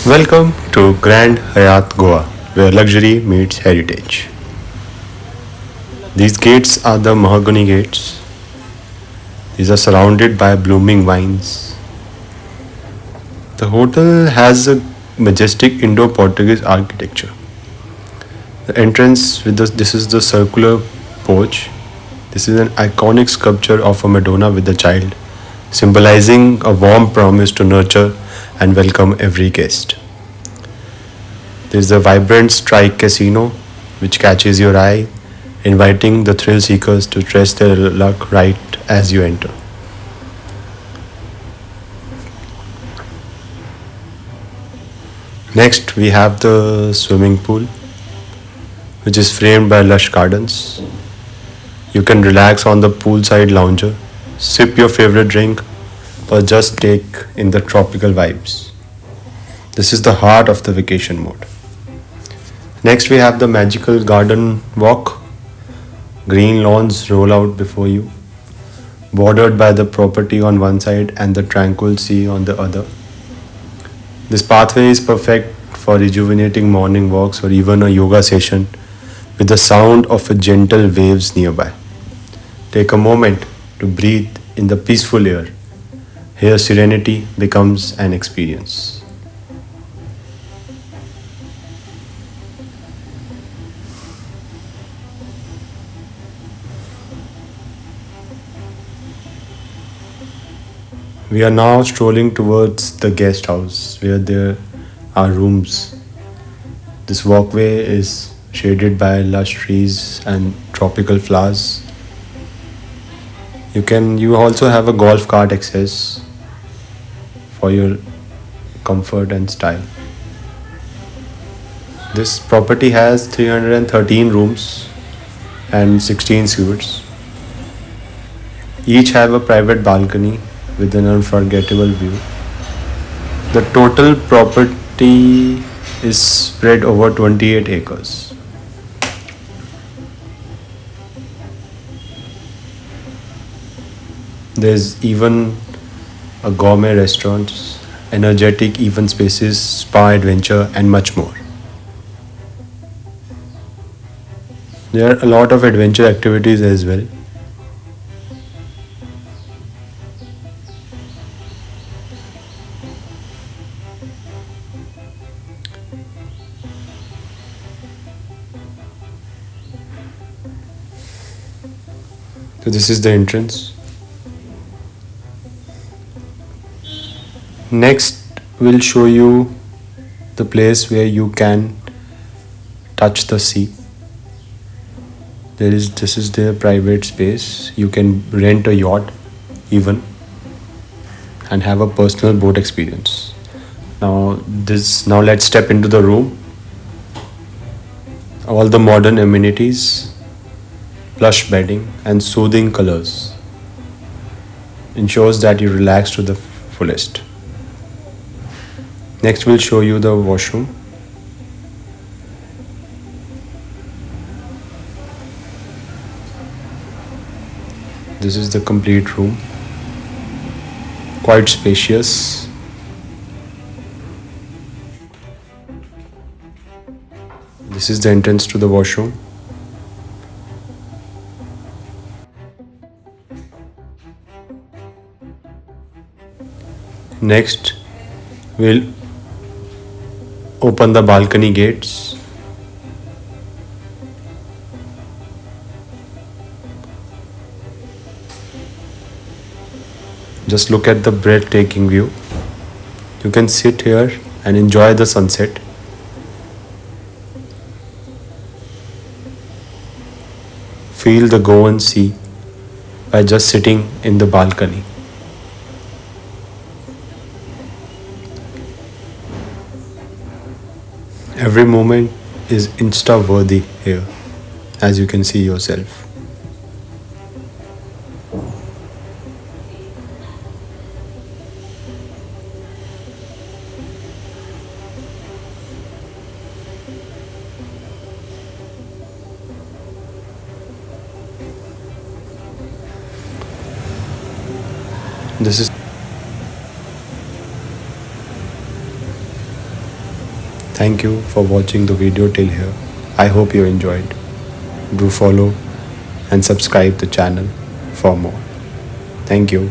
Welcome to Grand Hyatt Goa, where luxury meets heritage. These gates are the mahogany gates. These are surrounded by blooming vines. The hotel has a majestic Indo-Portuguese architecture. The entrance with this is the circular porch. This is an iconic sculpture of a Madonna with a child, symbolizing a warm promise to nurture and welcome every guest. There is a vibrant strike casino which catches your eye, inviting the thrill seekers to test their luck right as you enter. Next, we have the swimming pool, which is framed by lush gardens. You can relax on the poolside lounger, sip your favorite drink, or just take in the tropical vibes. This is the heart of the vacation mode. Next, we have the magical garden walk. Green lawns roll out before you, bordered by the property on one side and the tranquil sea on the other. This pathway is perfect for rejuvenating morning walks or even a yoga session with the sound of a gentle waves nearby. Take a moment to breathe in the peaceful air. Here, serenity becomes an experience. We are now strolling towards the guest house where there are rooms. This walkway is shaded by lush trees and tropical flowers. You also have a golf cart access for your comfort and style. This property has 313 rooms and 16 suites. Each have a private balcony with an unforgettable view. The total property is spread over 28 acres. There's even a gourmet restaurant, energetic event spaces, spa adventure, and much more. There are a lot of adventure activities as well. So this is the entrance. Next, we'll show you the place where you can touch the sea. This is their private space. You can rent a yacht even and have a personal boat experience. Now let's step into the room. All the modern amenities, plush bedding and soothing colors ensures that you relax to the fullest. Next, we'll show you the washroom. This is the complete room, quite spacious. This is the entrance to the washroom. Next, we'll open the balcony gates. Just look at the breathtaking view. You can sit here and enjoy the sunset. Feel the Goan sea by just sitting in the balcony. Every moment is Insta-worthy here, as you can see yourself. This is Thank you for watching the video till here. I hope you enjoyed. Do follow and subscribe the channel for more. Thank you.